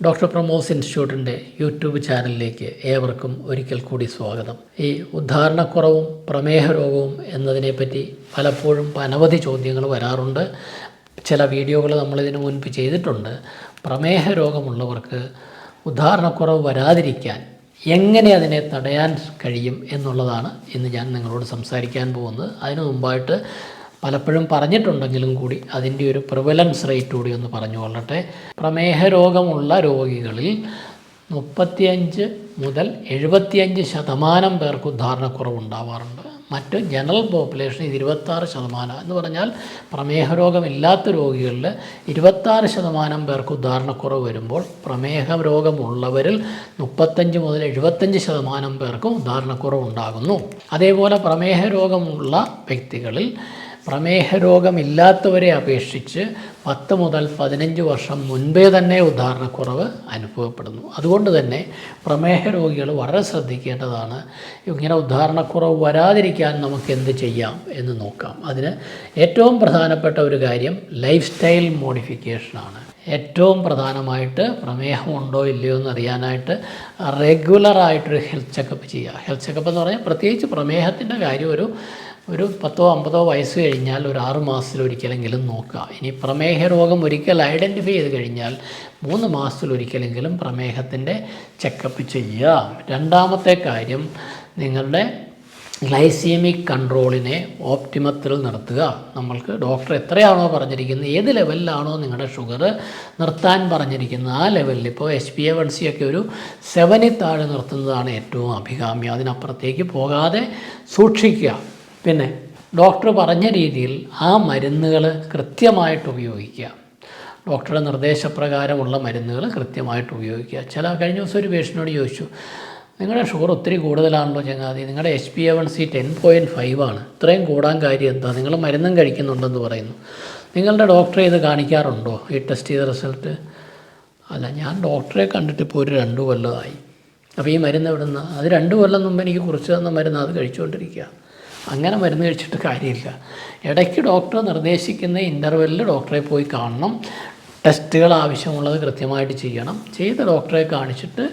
Doctor പ്രമോസ് ഇൻസ്റ്റിറ്റ്യൂട്ടിൻ്റെ YouTube ചാനലിലേക്ക് ഏവർക്കും ഒരിക്കൽ കൂടി സ്വാഗതം. ഈ ഉദ്ധാരണക്കുറവും പ്രമേഹ രോഗവും എന്നതിനെപ്പറ്റി പലപ്പോഴും അനവധി ചോദ്യങ്ങൾ വരാറുണ്ട്. ചില വീഡിയോകൾ നമ്മളിതിനു മുൻപ് ചെയ്തിട്ടുണ്ട്. പ്രമേഹ രോഗമുള്ളവർക്ക് ഉദ്ധാരണക്കുറവ് വരാതിരിക്കാൻ എങ്ങനെ അതിനെ തടയാൻ കഴിയും എന്നുള്ളതാണ് ഇന്ന് ഞാൻ നിങ്ങളോട് സംസാരിക്കാൻ പോകുന്നത്. അതിനു മുമ്പായിട്ട് പലപ്പോഴും പറഞ്ഞിട്ടുണ്ടെങ്കിലും കൂടി അതിൻ്റെ ഒരു പ്രിവലൻസ് റേറ്റ് കൂടി ഒന്ന് പറഞ്ഞു കൊള്ളട്ടെ. പ്രമേഹ രോഗമുള്ള രോഗികളിൽ 35 മുതൽ 75% പേർക്ക് ഉദ്ധാരണക്കുറവുണ്ടാവാറുണ്ട്. മറ്റ് ജനറൽ പോപ്പുലേഷൻ 26% എന്ന് പറഞ്ഞാൽ പ്രമേഹ രോഗമില്ലാത്ത രോഗികളിൽ 26% പേർക്ക് ഉദ്ധാരണക്കുറവ് വരുമ്പോൾ പ്രമേഹ രോഗമുള്ളവരിൽ 35 മുതൽ 75% പേർക്കും ഉദ്ധാരണക്കുറവ് ഉണ്ടാകുന്നു. അതേപോലെ പ്രമേഹ രോഗമുള്ള വ്യക്തികളിൽ പ്രമേഹ രോഗമില്ലാത്തവരെ അപേക്ഷിച്ച് 10 മുതൽ 15 വർഷം മുൻപേ തന്നെ ഉദ്ധാരണക്കുറവ് അനുഭവപ്പെടുന്നു. അതുകൊണ്ട് തന്നെ പ്രമേഹ രോഗികൾ വളരെ ശ്രദ്ധിക്കേണ്ടതാണ്. ഇങ്ങനെ ഉദ്ധാരണക്കുറവ് വരാതിരിക്കാൻ നമുക്ക് എന്ത് ചെയ്യാം എന്ന് നോക്കാം. അതിന് ഏറ്റവും പ്രധാനപ്പെട്ട ഒരു കാര്യം ലൈഫ് സ്റ്റൈൽ മോഡിഫിക്കേഷനാണ്. ഏറ്റവും പ്രധാനമായിട്ട് പ്രമേഹമുണ്ടോ ഇല്ലയോ എന്ന് അറിയാനായിട്ട് റെഗുലറായിട്ടൊരു ഹെൽത്ത് ചെക്കപ്പ് ചെയ്യുക. ഹെൽത്ത് ചെക്കപ്പ് എന്ന് പറഞ്ഞാൽ പ്രത്യേകിച്ച് പ്രമേഹത്തിൻ്റെ കാര്യം ഒരു 10-50 വയസ്സ് കഴിഞ്ഞാൽ ഒരു 6 മാസത്തിലൊരിക്കലെങ്കിലും നോക്കുക. ഇനി പ്രമേഹ രോഗം ഒരിക്കൽ ഐഡൻറ്റിഫൈ ചെയ്ത് കഴിഞ്ഞാൽ 3 മാസത്തിലൊരിക്കലെങ്കിലും പ്രമേഹത്തിൻ്റെ ചെക്കപ്പ് ചെയ്യുക. രണ്ടാമത്തെ കാര്യം നിങ്ങളുടെ ഗ്ലൈസീമിക് കൺട്രോളിനെ ഓപ്റ്റിമത്തിൽ നിർത്തുക. നമ്മൾക്ക് ഡോക്ടർ എത്രയാണോ പറഞ്ഞിരിക്കുന്നത്, ഏത് ലെവലിലാണോ നിങ്ങളുടെ ഷുഗർ നിർത്താൻ പറഞ്ഞിരിക്കുന്നത് ആ ലെവലിൽ, ഇപ്പോൾ HbA1c ഒക്കെ ഒരു 7 താഴെ നിർത്തുന്നതാണ് ഏറ്റവും അഭികാമ്യം. അതിനപ്പുറത്തേക്ക് പോകാതെ സൂക്ഷിക്കുക. പിന്നെ ഡോക്ടർ പറഞ്ഞ രീതിയിൽ ആ മരുന്നുകൾ കൃത്യമായിട്ട് ഉപയോഗിക്കുക. ഡോക്ടറുടെ നിർദ്ദേശപ്രകാരമുള്ള മരുന്നുകൾ കൃത്യമായിട്ട് ഉപയോഗിക്കുക. കഴിഞ്ഞ ദിവസം ഒരു പേഷ്യനോട് ചോദിച്ചു, നിങ്ങളുടെ ഷുഗർ ഒത്തിരി കൂടുതലാണല്ലോ ചങ്ങാതി, നിങ്ങളുടെ HbA1c 10.5 ആണ്, ഇത്രയും കൂടാൻ കാര്യം എന്താ, നിങ്ങൾ മരുന്നും കഴിക്കുന്നുണ്ടെന്ന് പറയുന്നു, നിങ്ങളുടെ ഡോക്ടറെ ഇത് കാണിക്കാറുണ്ടോ ഈ ടെസ്റ്റ് ചെയ്ത റിസൾട്ട്? അല്ല, ഞാൻ ഡോക്ടറെ കണ്ടിട്ട് ഇപ്പോൾ ഒരു 2 കൊല്ലമായി. അപ്പോൾ ഈ മരുന്ന് എവിടുന്ന? അത് 2 കൊല്ലം മുമ്പ് എനിക്ക് കുറിച്ച് തന്ന മരുന്ന്, അത് കഴിച്ചുകൊണ്ടിരിക്കുക. അങ്ങനെ മരുന്ന് കഴിച്ചിട്ട് കാര്യമില്ല. ഇടയ്ക്ക് ഡോക്ടർ നിർദ്ദേശിക്കുന്ന ഇൻ്റർവെല്ലിൽ ഡോക്ടറെ പോയി കാണണം. ടെസ്റ്റുകൾ ആവശ്യമുള്ളത് കൃത്യമായിട്ട് ചെയ്യണം. ചെയ്ത ഡോക്ടറെ കാണിച്ചിട്ട്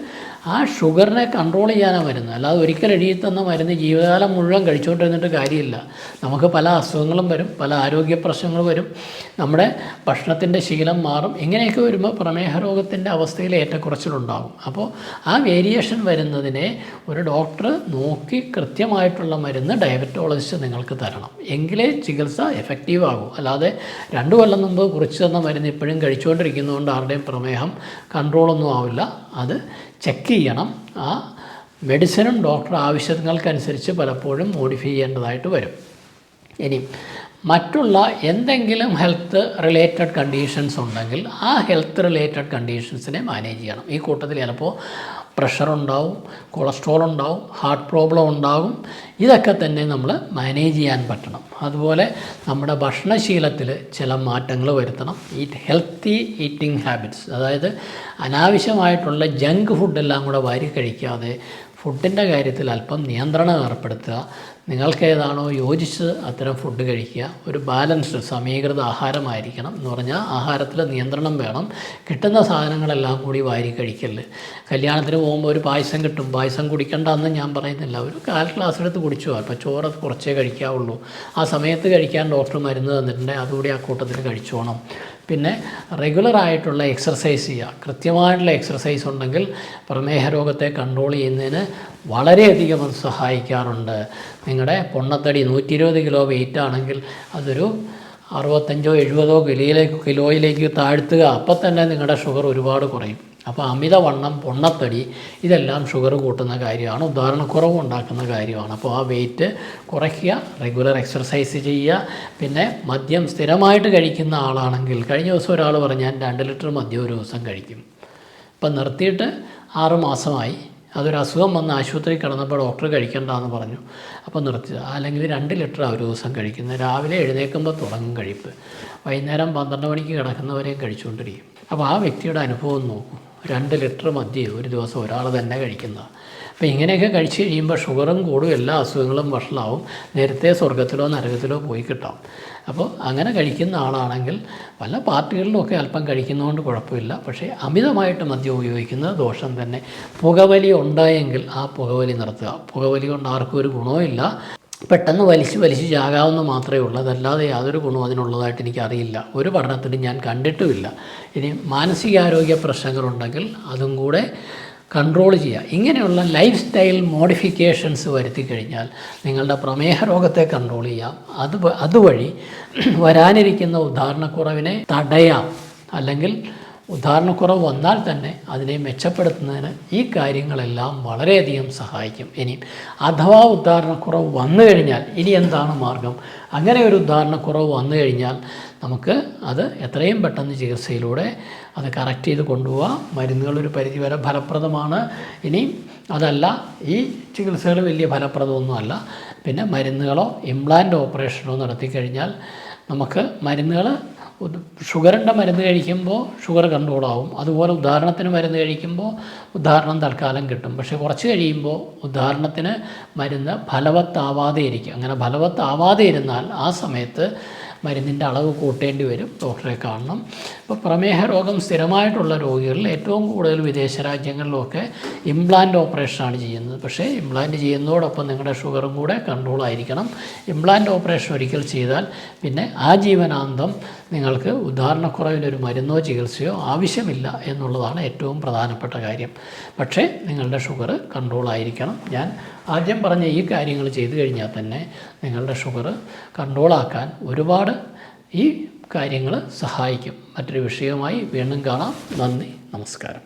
ആ ഷുഗറിനെ കൺട്രോൾ ചെയ്യാനാണ് മരുന്ന്. അല്ലാതെ ഒരിക്കൽ എഴുതി തന്ന മരുന്ന് ജീവിതകാലം മുഴുവൻ കഴിച്ചുകൊണ്ടിരുന്നിട്ട് കാര്യമില്ല. നമുക്ക് പല അസുഖങ്ങളും വരും, പല ആരോഗ്യ പ്രശ്നങ്ങൾ വരും, നമ്മുടെ ഭക്ഷണത്തിൻ്റെ ശീലം മാറും. ഇങ്ങനെയൊക്കെ വരുമ്പോൾ പ്രമേഹ രോഗത്തിൻ്റെ അവസ്ഥയിൽ ഏറ്റക്കുറച്ചിലുണ്ടാകും. അപ്പോൾ ആ വേരിയേഷൻ വരുന്നതിനെ ഒരു ഡോക്ടർ നോക്കി കൃത്യമായിട്ടുള്ള മരുന്ന് ഡയബറ്റോളജിസ്റ്റ് നിങ്ങൾക്ക് തരണം. എങ്കിലേ ചികിത്സ എഫക്റ്റീവ് ആകും. അല്ലാതെ 2 കൊല്ലം മുമ്പ് കുറിച്ച് തന്ന മരുന്ന് ഇപ്പോഴും കഴിച്ചുകൊണ്ടിരിക്കുന്നതുകൊണ്ട് ആരുടെയും പ്രമേഹം കൺട്രോളൊന്നും ആവില്ല. അത് ചെക്ക് ചെയ്യണം. ആ മെഡിസിനും ഡോക്ടർ ആവശ്യങ്ങൾക്കനുസരിച്ച് പലപ്പോഴും മോഡിഫൈ ചെയ്യേണ്ടതായിട്ട് വരും. ഇനി മറ്റുള്ള എന്തെങ്കിലും ഹെൽത്ത് റിലേറ്റഡ് കണ്ടീഷൻസ് ഉണ്ടെങ്കിൽ ആ ഹെൽത്ത് റിലേറ്റഡ് കണ്ടീഷൻസിനെ മാനേജ് ചെയ്യണം. ഈ കൂട്ടത്തിൽ ചിലപ്പോൾ പ്രഷർ ഉണ്ടാവും, കൊളസ്ട്രോൾ ഉണ്ടാവും, ഹാർട്ട് പ്രോബ്ലം ഉണ്ടാകും. ഇതൊക്കെ തന്നെ നമ്മൾ മാനേജ് ചെയ്യാൻ പറ്റണം. അതുപോലെ നമ്മുടെ ഭക്ഷണശീലത്തിൽ ചില മാറ്റങ്ങൾ വരുത്തണം. ഹെൽത്തി ഈറ്റിംഗ് ഹാബിറ്റ്സ്, അതായത് അനാവശ്യമായിട്ടുള്ള ജങ്ക് ഫുഡെല്ലാം കൂടെ വാരി കഴിക്കാതെ ഫുഡിൻ്റെ കാര്യത്തിൽ അല്പം നിയന്ത്രണം ഏർപ്പെടുത്തുക. നിങ്ങൾക്ക് ഏതാണോ യോജിച്ച് അത്തരം ഫുഡ് കഴിക്കുക. ഒരു ബാലൻസ്ഡ് സമീകൃത ആഹാരമായിരിക്കണം. എന്ന് പറഞ്ഞാൽ ആഹാരത്തിൽ നിയന്ത്രണം വേണം. കിട്ടുന്ന സാധനങ്ങളെല്ലാം കൂടി വാരി കഴിക്കല്. കല്യാണത്തിന് പോകുമ്പോൾ ഒരു പായസം കിട്ടും, പായസം കുടിക്കണ്ടെന്ന് ഞാൻ പറയുന്നില്ല. ഒരു 1/4 ഗ്ലാസ് എടുത്ത് കുടിച്ചു. അപ്പോൾ ചോറ് കുറച്ചേ കഴിക്കാവുള്ളൂ. ആ സമയത്ത് കഴിക്കാൻ ഡോക്ടർ മരുന്ന് തന്നിട്ടുണ്ട്, അതുകൂടി ആ കൂട്ടത്തിൽ കഴിച്ചോണം. പിന്നെ റെഗുലറായിട്ടുള്ള എക്സർസൈസ് ചെയ്യുക. കൃത്യമായിട്ടുള്ള എക്സർസൈസ് ഉണ്ടെങ്കിൽ പ്രമേഹ രോഗത്തെ കൺട്രോൾ ചെയ്യുന്നതിന് വളരെയധികം അത് സഹായിക്കാറുണ്ട്. നിങ്ങളുടെ പൊണ്ണത്തടി 120 കിലോ വെയിറ്റ് ആണെങ്കിൽ അതൊരു 65-70 കിലോയിലേക്ക് താഴ്ത്തുക. അപ്പം തന്നെ നിങ്ങളുടെ ഷുഗർ ഒരുപാട് കുറയും. അപ്പോൾ അമിതവണ്ണം, പൊണ്ണത്തടി, ഇതെല്ലാം ഷുഗർ കൂട്ടുന്ന കാര്യമാണ്, ഉദാഹരണക്കുറവ് ഉണ്ടാക്കുന്ന കാര്യമാണ്. അപ്പോൾ ആ വെയിറ്റ് കുറയ്ക്കുക, റെഗുലർ എക്സർസൈസ് ചെയ്യുക. പിന്നെ മദ്യം സ്ഥിരമായിട്ട് കഴിക്കുന്ന ആളാണെങ്കിൽ, കഴിഞ്ഞ ദിവസം ഒരാൾ പറഞ്ഞു ഞാൻ 2 ലിറ്റർ മദ്യം ഒരു ദിവസം കഴിക്കും. ഇപ്പം നിർത്തിയിട്ട് 6 മാസമായി. അതൊരു അസുഖം വന്ന് ആശുപത്രി കിടന്നപ്പോൾ ഡോക്ടർ കഴിക്കണ്ടെന്ന് പറഞ്ഞു. അപ്പോൾ നിർത്തിയത്. അല്ലെങ്കിൽ 2 ലിറ്റർ ഒരു ദിവസം കഴിക്കുന്നത്. രാവിലെ എഴുന്നേൽക്കുമ്പോൾ തുടങ്ങും കഴിപ്പ്, വൈകുന്നേരം 12 മണിക്ക് കിടക്കുന്നവരെയും കഴിച്ചുകൊണ്ടിരിക്കും. അപ്പോൾ ആ വ്യക്തിയുടെ അനുഭവം നോക്കും. 2 ലിറ്റർ മദ്യം ഒരു ദിവസം ഒരാൾ തന്നെ കഴിക്കുന്നത്. അപ്പോൾ ഇങ്ങനെയൊക്കെ കഴിച്ച് കഴിയുമ്പോൾ ഷുഗറും കൂടും, എല്ലാ അസുഖങ്ങളും വഷളാവും, നേരത്തെ സ്വർഗത്തിലോ നരകത്തിലോ പോയി കിട്ടാം. അപ്പോൾ അങ്ങനെ കഴിക്കുന്ന ആളാണെങ്കിൽ പല പാർട്ടികളിലുമൊക്കെ അല്പം കഴിക്കുന്നതുകൊണ്ട് കുഴപ്പമില്ല. പക്ഷേ അമിതമായിട്ട് മദ്യം ഉപയോഗിക്കുന്നത് ദോഷം തന്നെ. പുകവലി ഉണ്ടായെങ്കിൽ ആ പുകവലി നിർത്തുക. പുകവലി കൊണ്ട് ആർക്കും ഒരു ഗുണവുമില്ല. പെട്ടെന്ന് വലിച്ച് ചാകാവുന്ന മാത്രമേ ഉള്ളൂ. അതല്ലാതെ യാതൊരു ഗുണവും അതിനുള്ളതായിട്ട് എനിക്കറിയില്ല. ഒരു പഠനത്തിലും ഞാൻ കണ്ടിട്ടുമില്ല. ഇനി മാനസികാരോഗ്യ പ്രശ്നങ്ങളുണ്ടെങ്കിൽ അതും കൂടെ കൺട്രോൾ ചെയ്യുക. ഇങ്ങനെയുള്ള ലൈഫ് സ്റ്റൈൽ മോഡിഫിക്കേഷൻസ് വരുത്തി കഴിഞ്ഞാൽ നിങ്ങളുടെ പ്രമേഹ രോഗത്തെ കൺട്രോൾ ചെയ്യാം. അതുവഴി വരാനിരിക്കുന്ന ഉദാഹരണക്കുറവിനെ തടയാം. അല്ലെങ്കിൽ ഉദാഹരണക്കുറവ് വന്നാൽ തന്നെ അതിനെ മെച്ചപ്പെടുത്തുന്നതിന് ഈ കാര്യങ്ങളെല്ലാം വളരെയധികം സഹായിക്കും. ഇനി അഥവാ ഉദാഹരണക്കുറവ് വന്നു കഴിഞ്ഞാൽ ഇനി എന്താണ് മാർഗം? അങ്ങനെ ഒരു ഉദാഹരണക്കുറവ് വന്നു കഴിഞ്ഞാൽ നമുക്ക് അത് എത്രയും പെട്ടെന്ന് ചികിത്സയിലൂടെ അത് കറക്റ്റ് ചെയ്ത് കൊണ്ടുപോകാം. മരുന്നുകളൊരു പരിധിവരെ ഫലപ്രദമാണ്. ഇനി അതല്ല, ഈ ചികിത്സകൾ വലിയ ഫലപ്രദമൊന്നുമല്ല. പിന്നെ മരുന്നുകളോ ഇംപ്ലാൻ്റ് ഓപ്പറേഷനോ നടത്തിക്കഴിഞ്ഞാൽ നമുക്ക് മരുന്നുകൾ ഷുഗറിൻ്റെ മരുന്ന് കഴിക്കുമ്പോൾ ഷുഗർ കൺട്രോളാവും. അതുപോലെ ഉദാഹരണത്തിന് മരുന്ന് കഴിക്കുമ്പോൾ ഉദാഹരണം തൽക്കാലം കിട്ടും. പക്ഷേ കുറച്ച് കഴിയുമ്പോൾ ഉദാഹരണത്തിന് മരുന്ന് ഫലവത്താവാതെ ഇരിക്കും. അങ്ങനെ ഫലവത്താവാതെ ഇരുന്നാൽ ആ സമയത്ത് മരുന്നിൻ്റെ അളവ് കൂട്ടേണ്ടി വരും, ഡോക്ടറെ കാണണം. ഇപ്പോൾ പ്രമേഹ രോഗം സ്ഥിരമായിട്ടുള്ള രോഗികളിൽ ഏറ്റവും കൂടുതൽ വിദേശ രാജ്യങ്ങളിലൊക്കെ ഇംപ്ലാൻ്റ് ഓപ്പറേഷനാണ് ചെയ്യുന്നത്. പക്ഷേ ഇംപ്ലാൻ്റ് ചെയ്യുന്നതോടൊപ്പം നിങ്ങളുടെ ഷുഗറും കൂടെ കൺട്രോൾ ആയിരിക്കണം. ഇംപ്ലാൻ്റ് ഓപ്പറേഷൻ ഒരിക്കൽ ചെയ്താൽ പിന്നെ ആജീവനാന്തം നിങ്ങൾക്ക് ഉദാഹരണക്കുറവിനൊരു മരുന്നോ ചികിത്സയോ ആവശ്യമില്ല എന്നുള്ളതാണ് ഏറ്റവും പ്രധാനപ്പെട്ട കാര്യം. പക്ഷേ നിങ്ങളുടെ ഷുഗർ കൺട്രോൾ ആയിരിക്കണം. ഞാൻ ആദ്യം പറഞ്ഞ ഈ കാര്യങ്ങൾ ചെയ്തു കഴിഞ്ഞാൽ തന്നെ നിങ്ങളുടെ ഷുഗർ കൺട്രോളാക്കാൻ ഒരുപാട് ഈ കാര്യങ്ങൾ സഹായിക്കും. മറ്റൊരു വിഷയവുമായി വീണ്ടും കാണാം. നന്ദി, നമസ്കാരം.